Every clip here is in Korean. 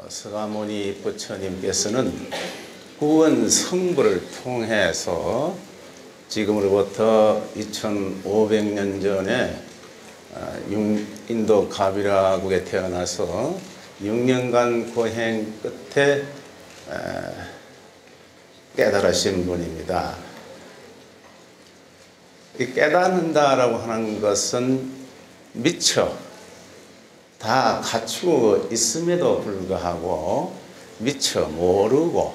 서가모니 부처님께서는 구원 성부를 통해서 지금으로부터 2500년 전에 인도 가비라국에 태어나서 6년간 고행 끝에 깨달으신 분입니다. 이 깨닫는다라고 하는 것은 미처 다 갖추고 있음에도 불구하고 미처 모르고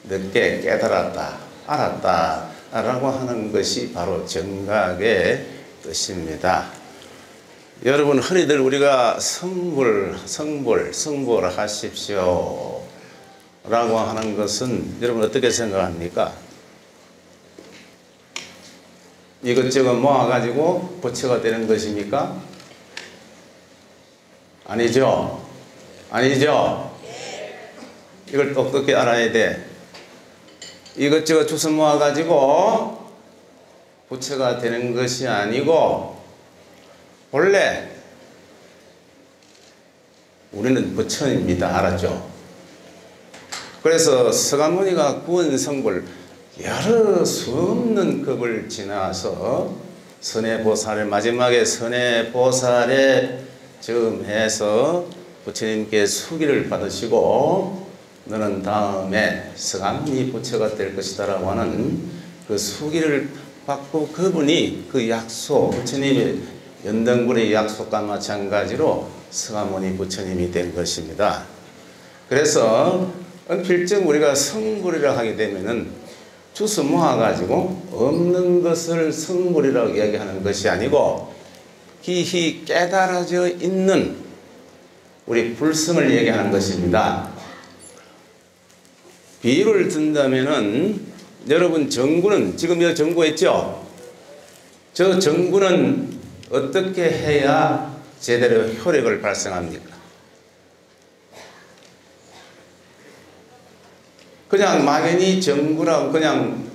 늦게 깨달았다, 알았다 라고 하는 것이 바로 정각의 뜻입니다. 여러분, 흔히들 우리가 성불 하십시오 라고 하는 것은 여러분 어떻게 생각합니까? 이것저것 모아가지고 부처가 되는 것입니까? 아니죠? 아니죠? 이걸 똑똑히 알아야 돼. 이것저것 주워 모아가지고 부처가 되는 것이 아니고 원래 우리는 부처입니다. 알았죠? 그래서 서가모니가 구원성불 여러 수 없는 급을 지나서 선해보살의 마지막에 선해보살의 점해서 부처님께 수기를 받으시고 너는 다음에 서가모니 부처가 될 것이다 라고 하는 그 수기를 받고 그분이 그 약속, 부처님의 연등불의 약속과 마찬가지로 서가모니 부처님이 된 것입니다. 그래서 필정 우리가 성불이라 하게 되면은 주워 모아가지고 없는 것을 성불이라고 이야기하는 것이 아니고 기히 깨달아져 있는 우리 불성을 얘기하는 것입니다. 비유를 든다면은 여러분 정구는 지금 이 정구했죠? 저 정구는 어떻게 해야 제대로 효력을 발생합니까? 그냥 막연히 정구라고 그냥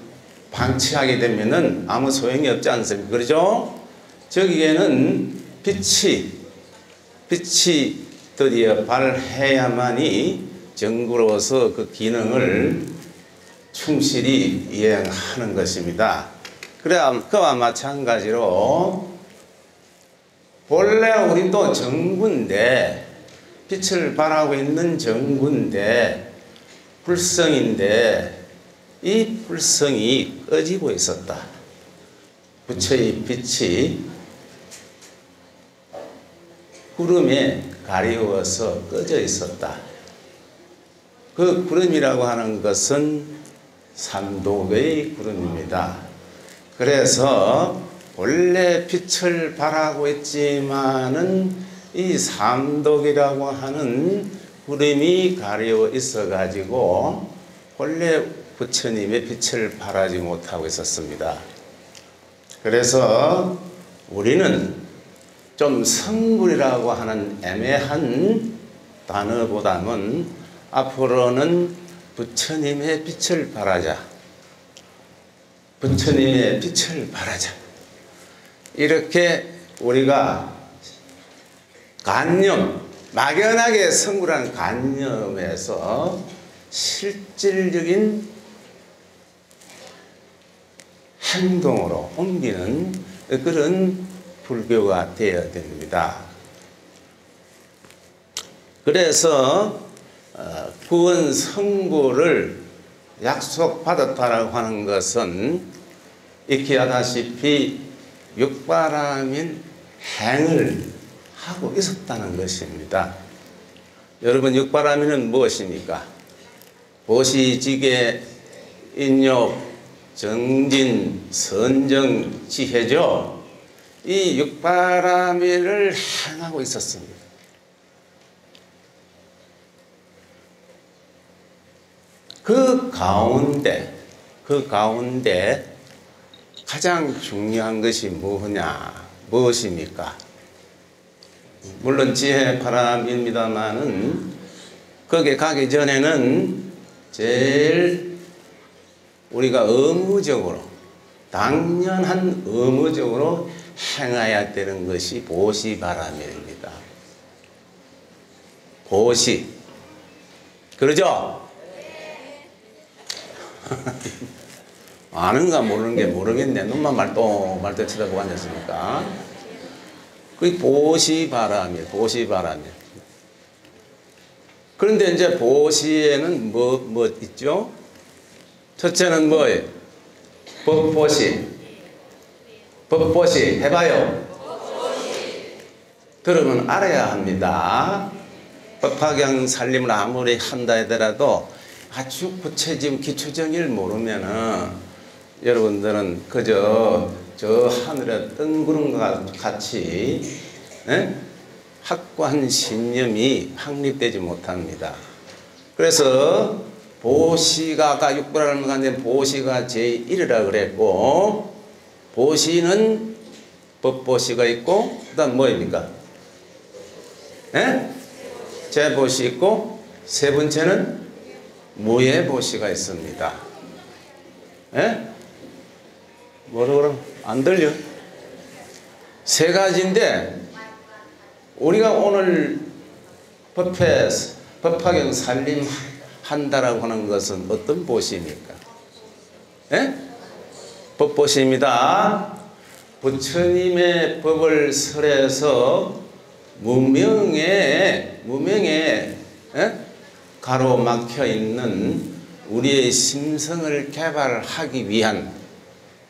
방치하게 되면은 아무 소용이 없지 않습니까? 그렇죠? 저기에는 빛이 드디어 발해야만이 정구로서 그 기능을 충실히 이행하는 것입니다. 그와 마찬가지로 본래 우리도 정구인데 빛을 발하고 있는 정구인데 불성인데 이 불성이 꺼지고 있었다. 부처의 빛이 구름에 가리워서 꺼져 있었다. 그 구름이라고 하는 것은 삼독의 구름입니다. 그래서 원래 빛을 발하고 있지만은 이 삼독이라고 하는 구름이 가려 있어 가지고 본래 부처님의 빛을 발하지 못하고 있었습니다. 그래서 우리는 좀 성불이라고 하는 애매한 단어보다는 앞으로는 부처님의 빛을 발하자. 부처님의 빛을 발하자. 이렇게 우리가 막연하게 성불하는 관념에서 실질적인 행동으로 옮기는 그런 불교가 되어야 됩니다. 그래서 구원 성불을 약속받았다라고 하는 것은 익히 아다시피 육바라밀 행을 하고 있었다는 것입니다. 여러분, 육바라밀은 무엇입니까? 보시지계, 인욕, 정진, 선정, 지혜죠. 이 육바라밀을 행하고 있었습니다. 그 가운데 가장 중요한 것이 무엇입니까? 물론 지혜 바람입니다만은 거기에 가기 전에는 제일 우리가 당연한 의무적으로 행해야 되는 것이 보시바라밀입니다. 보시. 그러죠? 아는가 모르는 게 모르겠네. 눈만 말도 쳐다보고 앉았으니까. 그게 보시바람이에요. 보시바람이에요. 그런데 이제 보시에는 뭐 있죠? 첫째는 뭐예요? 법보시. 법보시. 해봐요. 들으면 알아야 합니다. 법화경 살림을 아무리 한다 하더라도 아주 구체적인 기초적인 일 모르면은 여러분들은 그저 저 하늘의 뜬구름과 같이 확고한 신념이 확립되지 못합니다. 그래서 보시가 아까 육부라는 건데 보시가 제1이라 그랬고, 보시는 법보시가 있고, 그 다음 뭐입니까? 제보시 있고, 세 번째는 무예보시가 있습니다. 뭐라 그러면 안 들려? 세 가지인데, 우리가 오늘 법화경 살림 한다라고 하는 것은 어떤 보시입니까? 법보시입니다. 부처님의 법을 설해서 무명에 가로막혀 있는 우리의 심성을 개발하기 위한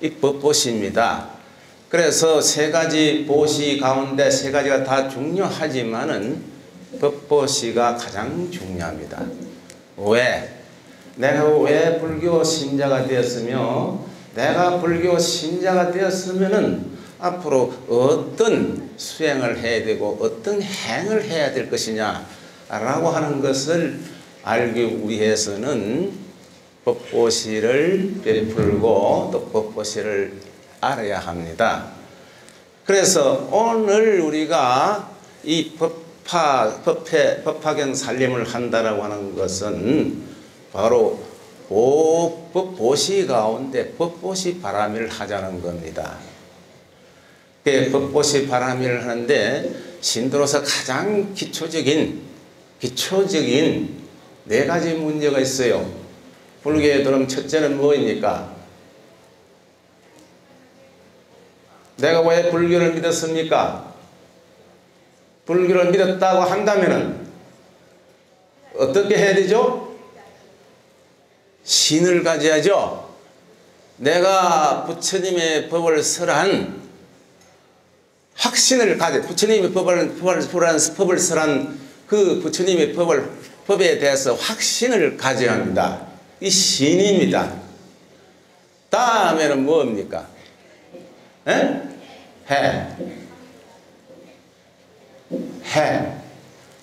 이 법보시입니다. 그래서 세 가지 보시 가운데 세 가지가 다 중요하지만은 법보시가 가장 중요합니다. 왜? 내가 왜 불교 신자가 되었으며, 내가 불교 신자가 되었으면은 앞으로 어떤 수행을 해야 되고 어떤 행을 해야 될 것이냐 라고 하는 것을 알기 위해서는 법보시를 베풀고 또 법보시를 알아야 합니다. 그래서 오늘 우리가 이 법화경 살림을 한다라고 하는 것은 바로 법보시 가운데 법보시 바람일 하자는 겁니다. 법보시 바람일 하는데 신도로서 가장 기초적인 네 가지 문제가 있어요. 불교에 들어오면 첫째는 뭐입니까? 내가 왜 불교를 믿었습니까? 불교를 믿었다고 한다면은 어떻게 해야 되죠? 신을 가져야죠. 내가 부처님의 법을 설한 확신을 가져, 부처님의 법을 설한 그 부처님의 법에 대해서 확신을 가져야 합니다. 이 신입니다. 다음에는 뭡니까?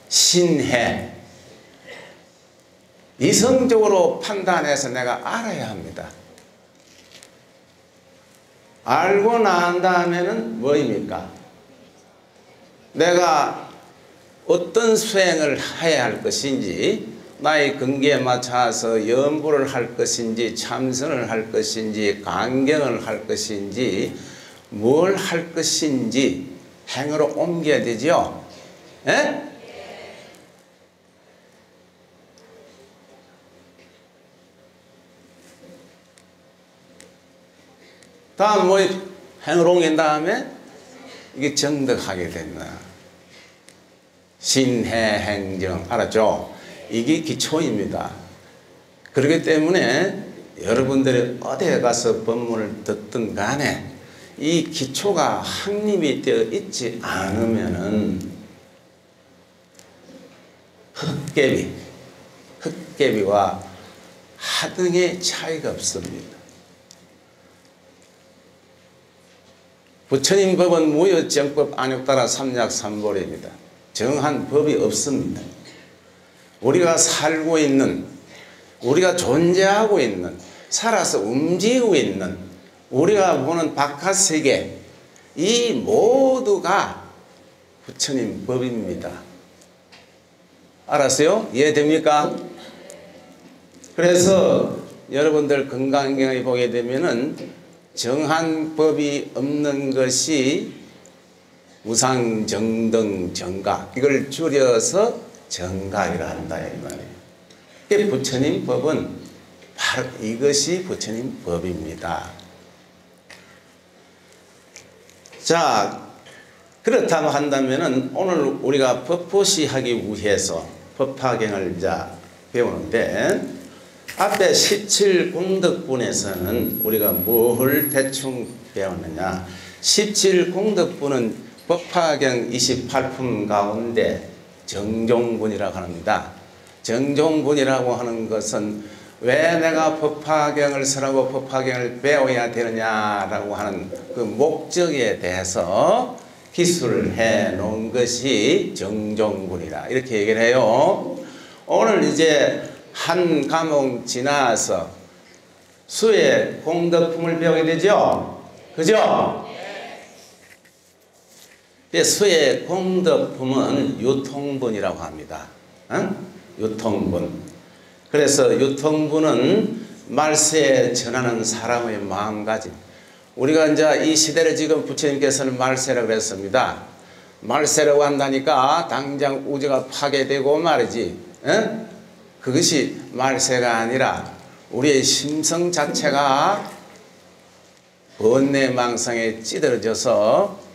신해. 이성적으로 판단해서 내가 알아야 합니다. 알고 난 다음에는 뭐입니까? 내가 어떤 수행을 해야 할 것인지, 나의 근기에 맞춰서 염불을 할 것인지, 참선을 할 것인지, 강경을 할 것인지, 뭘 할 것인지 행으로 옮겨야 되죠. 다음 뭐 행으로 옮긴 다음에 이게 정득하게 된다. 신해행정, 알았죠? 이게 기초입니다. 그렇기 때문에 여러분들이 어디에 가서 법문을 듣든 간에 이 기초가 확립이 되어 있지 않으면은 흙개비와 하등의 차이가 없습니다. 부처님 법은 무여정법 안욕따라 삼약삼보례입니다. 정한 법이 없습니다. 우리가 살고 있는, 우리가 존재하고 있는, 살아서 움직이고 있는, 우리가 보는 바깥세계, 이 모두가 부처님 법입니다. 알았어요? 이해됩니까? 그래서 여러분들 건강경에 보게 되면은 정한 법이 없는 것이 무상정등정각, 이걸 줄여서 정각이라 한다 이 말이에요. 부처님 법은 바로 이것이 부처님 법입니다. 자, 그렇다고 한다면은 오늘 우리가 법보시하기 위해서 법화경을 이제 배우는데 앞에 17공덕분에서는 우리가 뭘 대충 배웠느냐. 17공덕분은 법화경 28품 가운데 정종분이라고 합니다. 정종분이라고 하는 것은 왜 내가 법화경을 설하고 법화경을 배워야 되느냐라고 하는 그 목적에 대해서 기술을 해 놓은 것이 정종분이다. 이렇게 얘기를 해요. 오늘 이제 한 과목 지나서 수의 공덕품을 배우게 되죠? 그죠? 수의 공덕품은 유통분이라고 합니다. 유통분. 그래서 유통분은 말세에 전하는 사람의 마음가짐. 우리가 이제 이 시대를 지금 부처님께서는 말세라고 그랬습니다. 말세라고 한다니까 당장 우주가 파괴되고 말이지. 그것이 말세가 아니라 우리의 심성 자체가 번뇌망상에 찌들어져서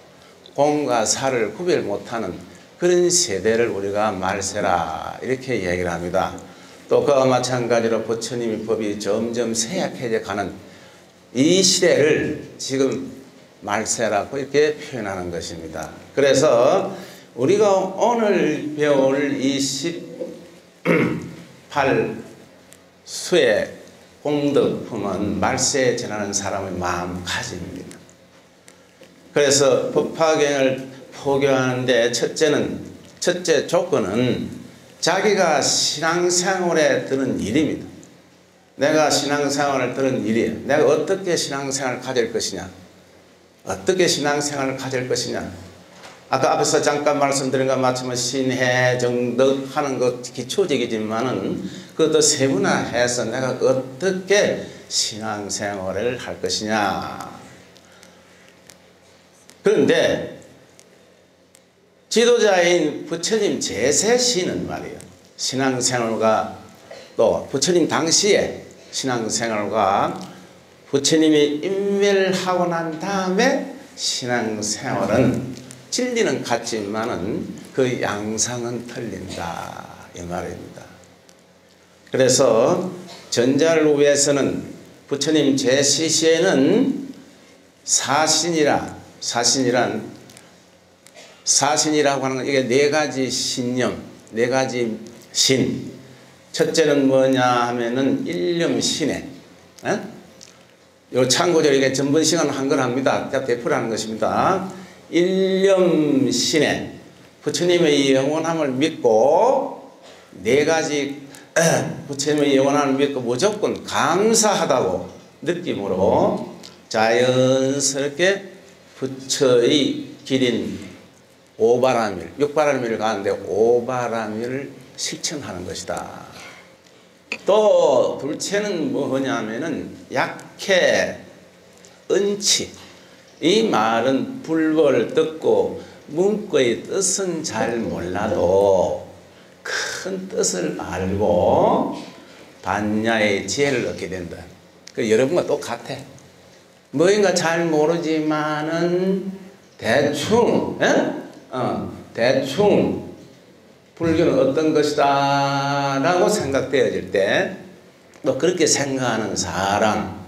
공과 사를 구별 못하는 그런 세대를 우리가 말세라 이렇게 얘기를 합니다. 또 그와 마찬가지로 부처님의 법이 점점 쇠약해져 가는 이 시대를 지금 말세라고 이렇게 표현하는 것입니다. 그래서 우리가 오늘 배울 이 18수의 공덕품은 말세에 전하는 사람의 마음가짐입니다. 그래서 법화경을 포교하는데 첫째 조건은 자기가 신앙생활에 드는 일입니다. 내가 신앙생활을 드는 일이에요. 내가 어떻게 신앙생활을 가질 것이냐. 어떻게 신앙생활을 가질 것이냐. 아까 앞에서 잠깐 말씀드린 것 마치면 신해, 정덕 하는 것 기초적이지만은 그것도 세분화해서 내가 어떻게 신앙생활을 할 것이냐. 그런데 지도자인 부처님 제세시는 말이에요. 신앙생활과 또 부처님 당시에 신앙생활과 부처님이 인멸하고 난 다음에 신앙생활은 진리는 같지만은 그 양상은 틀린다 이 말입니다. 그래서 전자를 위해서는 부처님 제시시에는 사신이라고 하는 건 이게 네 가지 신념, 네 가지 신. 첫째는 뭐냐 하면은 일념신에. 요 참고적으로 이게 전번 시간 한 걸 합니다. 대표라는 것입니다. 일념신에 부처님의 영원함을 믿고 네 가지 부처님의 영원함을 믿고 무조건 감사하다고 느낌으로 자연스럽게 부처의 길인 오바라밀, 육바라밀 가는데 오바라밀을 실천하는 것이다. 또 둘째는 뭐냐면은 약해, 은치. 이 말은 불법을 듣고 문구의 뜻은 잘 몰라도 큰 뜻을 알고 반야의 지혜를 얻게 된다. 그 여러분과 똑같아. 뭐인가 잘 모르지만은 대충 불교는 어떤 것이다 라고 생각되어질 때 또 그렇게 생각하는 사람